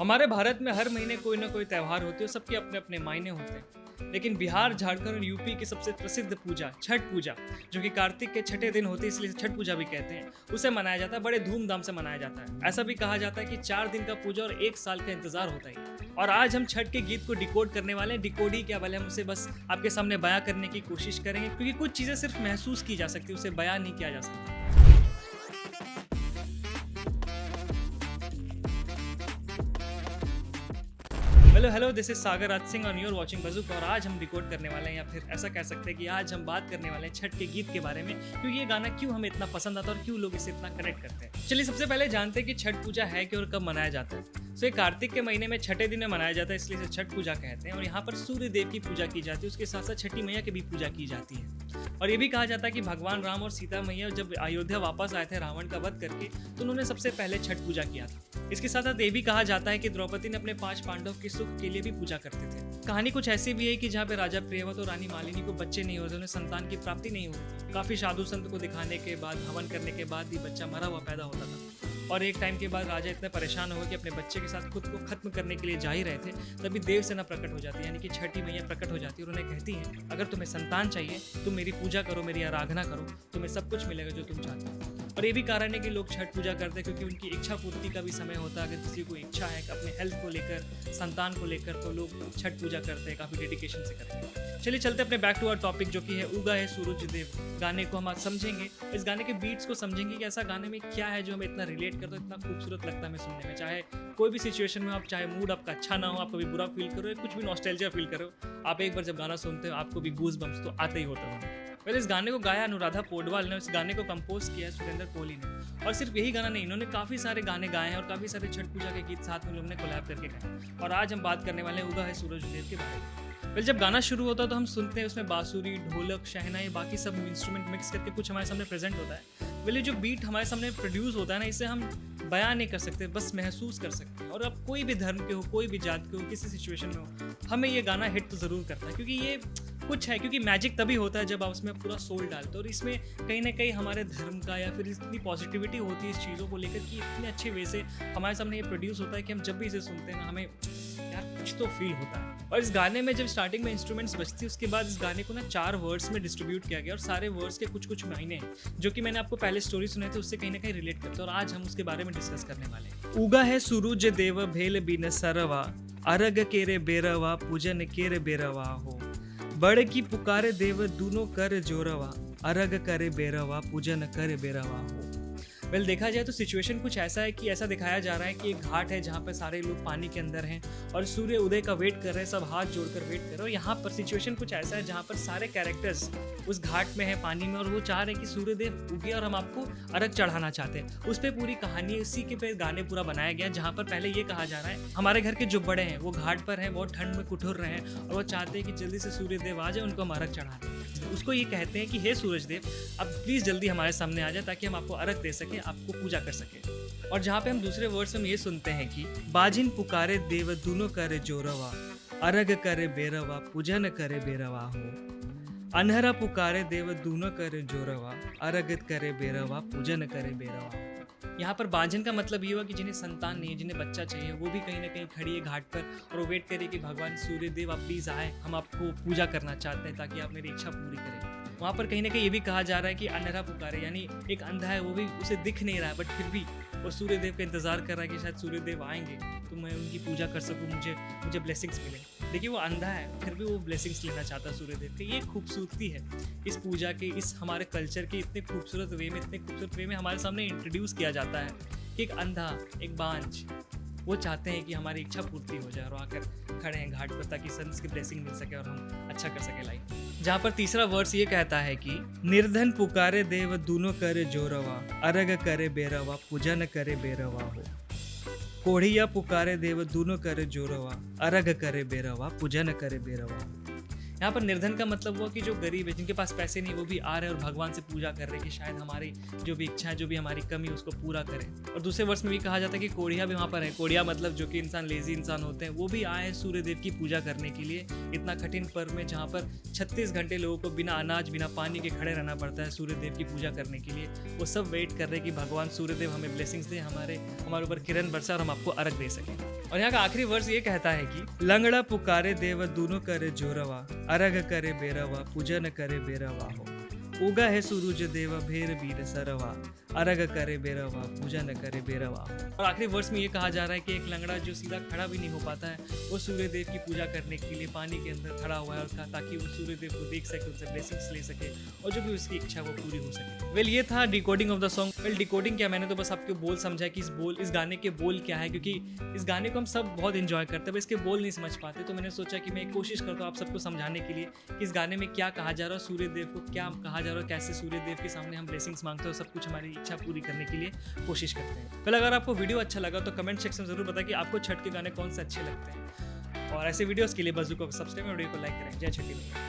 हमारे भारत में हर महीने कोई ना कोई त्यौहार होते हैं, सबके अपने अपने मायने होते हैं। लेकिन बिहार, झारखंड और यूपी की सबसे प्रसिद्ध पूजा छठ पूजा, जो कि कार्तिक के छठे दिन होती है इसलिए छठ पूजा भी कहते हैं, उसे मनाया जाता है। बड़े धूमधाम से मनाया जाता है। ऐसा भी कहा जाता है कि 4 दिन का पूजा और 1 साल का इंतजार होता है। और आज हम छठ के गीत को डिकोड करने वाले हैं। डिकोड ही क्या वाले, हम उसे बस आपके सामने बयां करने की कोशिश करेंगे, क्योंकि कुछ चीज़ें सिर्फ महसूस की जा सकती है, उसे बयां नहीं किया जा सकता। हेलो, दिस इज सागर राज सिंह और यूर वाचिंग बजुक। और आज हम रिकॉर्ड करने वाले हैं, या फिर ऐसा कह सकते हैं कि आज हम बात करने वाले हैं छठ के गीत के बारे में, क्योंकि ये गाना क्यों हमें इतना पसंद आता है और क्यों लोग इसे इतना कनेक्ट करते हैं। चलिए सबसे पहले जानते हैं कि छठ पूजा है क्या और कब मनाया जाता है। तो ये कार्तिक के महीने में छठे दिन में मनाया जाता है, इसलिए इसे छठ पूजा कहते हैं। और यहाँ पर सूर्य देव की पूजा की जाती है, उसके साथ साथ छठी मैया की भी पूजा की जाती है। और ये भी कहा जाता है कि भगवान राम और सीता मैया जब अयोध्या वापस आए थे रावण का वध करके, तो उन्होंने सबसे पहले छठ पूजा किया था। इसके साथ साथ ये भी कहा जाता है कि द्रौपदी ने अपने 5 पांडव के सुख के लिए भी पूजा करते थे। कहानी कुछ ऐसी भी है कि जहाँ पे राजा प्रियव्रत और रानी मालिनी को बच्चे नहीं होते, उन्हें संतान की प्राप्ति नहीं होती। काफी साधु संत को दिखाने के बाद, हवन करने के बाद भी बच्चा मरा हुआ पैदा होता था। और एक टाइम के बाद राजा इतने परेशान हुए कि अपने बच्चे के साथ खुद को खत्म करने के लिए जा ही रहे थे, तभी देव सेना प्रकट हो जाती है, यानी कि छठी मैया प्रकट हो जाती है और उन्हें कहती है, अगर तुम्हें संतान चाहिए तुम मेरी पूजा करो, मेरी आराधना करो, तुम्हें सब कुछ मिलेगा जो तुम चाहते हो। और ये भी कारण है कि लोग छठ पूजा करते हैं, क्योंकि उनकी इच्छा पूर्ति का भी समय होता है। अगर किसी को इच्छा है कि अपने हेल्थ को लेकर, संतान को लेकर, तो लोग छठ पूजा करते हैं, काफ़ी डेडिकेशन से करते हैं। चलिए चलते अपने बैक टू आवर टॉपिक, जो कि है उगा है सूरज देव। गाने को हम आज समझेंगे, इस गाने के बीट्स को समझेंगे कि ऐसा गाने में क्या है जो हमें इतना रिलेट करता है, इतना खूबसूरत लगता है हमें सुनने में। चाहे कोई भी सिचुएशन में आप, चाहे मूड आपका अच्छा ना हो, आप कभी बुरा फील करो या कुछ भी नॉस्टैल्जिया फील करो, आप एक बार जब गाना सुनते हो आपको भी गूज बम्स तो आते ही होते हो। पहले इस गाने को गाया अनुराधा पौडवाल ने, इस गाने को कंपोज किया है सुरेंद्र कोहली ने। और सिर्फ यही गाना नहीं, इन्होंने काफ़ी सारे गाने गाए हैं और काफ़ी सारे छठ पूजा के गीत साथ में लोगों ने कोलैब करके गाए। और आज हम बात करने वाले हैं उगा है सूरज देव के बारे में। पहले जब गाना शुरू होता है तो हम सुनते हैं उसमें बांसुरी, ढोलक, शहनाई, बाकी सब इंस्ट्रूमेंट मिक्स करके कुछ हमारे सामने प्रेजेंट होता है। पहले जो बीट हमारे सामने प्रोड्यूस होता है ना, इसे हम बयान नहीं कर सकते, बस महसूस कर सकते हैं। और अब कोई भी धर्म के हो, कोई भी जात के हो, किसी सिचुएशन में हो, हमें ये गाना हिट तो ज़रूर करता है, क्योंकि ये कुछ है, क्योंकि मैजिक तभी होता है जब आप उसमें पूरा सोल डालते हो। और इसमें कहीं ना कहीं हमारे धर्म का या फिर इतनी पॉजिटिविटी होती है इस चीज़ों को लेकर कि इतने अच्छे वे से हमारे सामने ये प्रोड्यूस होता है कि हम जब भी इसे सुनते हैं ना, हमें यार कुछ तो फील होता है। और इस गाने में जब स्टार्टिंग में इंस्ट्रूमेंट्स बजती है, उसके बाद इस गाने को ना 4 वर्ड्स में डिस्ट्रीब्यूट किया गया, और सारे वर्ड्स के कुछ कुछ मायने हैं, जो कि मैंने आपको पहले स्टोरी सुने थे, उससे कहीं ना कहीं रिलेट करते हैं। और आज हम उसके बारे में डिस्कस करने वाले हैं। उगा है सूरज देव भेल बिन सरवा, अरग केरे बेरवा, पूजन केरे बेरवा हो। बड़ की पुकारे देव दूनो कर जोरवा, अरग करे बेरवा, पूजन करे बेरवा हो। वेल देखा जाए तो सिचुएशन कुछ ऐसा है कि ऐसा दिखाया जा रहा है कि एक घाट है जहाँ पर सारे लोग पानी के अंदर हैं और सूर्य उदय का वेट कर रहे हैं, सब हाथ जोड़कर वेट कर रहे हैं। और यहाँ पर सिचुएशन कुछ ऐसा है जहाँ पर सारे कैरेक्टर्स उस घाट में है, पानी में, और वो चाह रहे हैं कि सूर्य देव उगे और हम आपको अर्घ चढ़ाना चाहते हैं। उस पर पूरी कहानी, इसी के पे गाने पूरा बनाया गया, जहाँ पर पहले ये कहा जा रहा है हमारे घर के जो बड़े हैं वो घाट पर हैं, बहुत ठंड में कुठुर रहे हैं और वो चाहते हैं कि जल्दी से सूर्य देव आ जाए, उनको हम अर्घ चढ़ा दें। उसको ये कहते हैं कि हे सूरज देव, अब प्लीज़ जल्दी हमारे सामने आ जाए ताकि हम आपको अर्घ दे सकें, आपको पूजा कर सके। और जहाँ पे हम दूसरे वर्ड्स में ये सुनते हैं कि बाजिन पुकारे देव दूनो करे जोरवा, अरग करे बेरवा, पूजन करे बेरवा हो। अनहरा पुकारे देव दूनो करे जोरवा, अरग करे बेरवा, पूजन करे बेरवा हो। यहाँ पर बांझन का मतलब ये हुआ कि जिन्हें संतान नहीं है, जिन्हें बच्चा चाहिए, वो भी कहीं ना कहीं खड़ी है घाट पर और वो वेट करे कि भगवान सूर्य देव आप प्लीज़ आए, हम आपको पूजा करना चाहते हैं ताकि आप मेरी इच्छा पूरी करें। वहाँ पर कहीं ना कहीं ये भी कहा जा रहा है कि अनहरा पुकारे, यानी एक अंधा है, वो भी उसे दिख नहीं रहा है, बट फिर भी वो सूर्य देव का इंतजार कर रहा है कि शायद सूर्य देव आएंगे तो मैं उनकी पूजा कर सकूँ, मुझे ब्लेसिंग्स मिले। देखिए वो अंधा है, फिर भी वो ब्लेसिंग्स लेना चाहता है सूर्य देव की। ये खूबसूरती है इस पूजा के, इस हमारे कल्चर के इतने खूबसूरत वे में, इतने खूबसूरत वे में हमारे सामने इंट्रोड्यूस किया जाता है कि एक अंधा, एक बांझ, वो चाहते हैं कि हमारी इच्छा पूर्ति हो जाए और आकर खड़े हैं घाट पर ताकि सन्स की ब्लेसिंग मिल सके और हम अच्छा कर सके लाइफ। जहाँ पर तीसरा वर्स ये कहता है कि निर्धन पुकारे देव दूनो करे जोरवा, अरग करे बेरवा, पूजन करे बेरवा हो। कोढ़िया पुकारे देव दूनो करे जोरवा, अरग करे बेरवा, पूजन करे बेरवा हो। यहाँ पर निर्धन का मतलब हुआ कि जो गरीब है, जिनके पास पैसे नहीं, वो भी आ रहे हैं और भगवान से पूजा कर रहे हैं कि शायद हमारी जो भी इच्छा है, जो भी हमारी कमी है, उसको पूरा करें। और दूसरे वर्ष में भी कहा जाता है कि कोढ़िया भी वहाँ पर है। कोढ़िया मतलब जो कि इंसान, लेजी इंसान होते हैं, वो भी आए हैं सूर्य देव की पूजा करने के लिए इतना कठिन पर्व में, जहाँ पर 36 घंटे लोगों को बिना अनाज, बिना पानी के खड़े रहना पड़ता है सूर्य देव की पूजा करने के लिए। वो सब वेट कर रहे हैं कि भगवान सूर्य देव हमें ब्लेसिंग्स दें, हमारे ऊपर किरण बरसा और हम आपको अर्घ दे सकें। और यहाँ का आखिरी वर्ष ये कहता है कि लंगड़ा पुकारे देव दूनो करे जोरवा, अरग करे बेरवा, पूजन करे बेरवा हो। उगा है सूरज देव भेर बीर सरवा, अरग करे बेरवा, पूजन करे बेरवा। और आखिरी वर्ष में ये कहा जा रहा है कि एक लंगड़ा जो सीधा खड़ा भी नहीं हो पाता है, वो सूर्य देव की पूजा करने के लिए पानी के अंदर खड़ा हुआ है, और ताकि वो सूर्य देव को देख सके, उनसे ब्लेसिंग्स ले सके, और जो भी उसकी इच्छा वो पूरी हो सके। वेल, ये था decoding of the song. Well, decoding क्या, मैंने तो बस आपको बोल समझा कि इस गाने के बोल क्या है, क्योंकि इस गाने को हम सब बहुत इंजॉय करते हैं, बस इसके बोल नहीं समझ पाते। तो मैंने सोचा कि मैं एक कोशिश करता हूँ आप सबको समझाने के लिए कि इस गाने में क्या कहा जा रहा है, सूर्य देव को क्या कहा जा रहा है, कैसे सूर्य देव के सामने हम ब्लेसिंग्स मांगते हैं, सब कुछ हमारी इच्छा पूरी करने के लिए कोशिश करते हैं। फिर अगर आपको वीडियो अच्छा लगा तो कमेंट सेक्शन में जरूर बताएं कि आपको छठ के गाने कौन से अच्छे लगते हैं, और ऐसे वीडियोस के लिए बज़ू को सब्सक्राइब, वीडियो को लाइक करें। जय छठी मैया।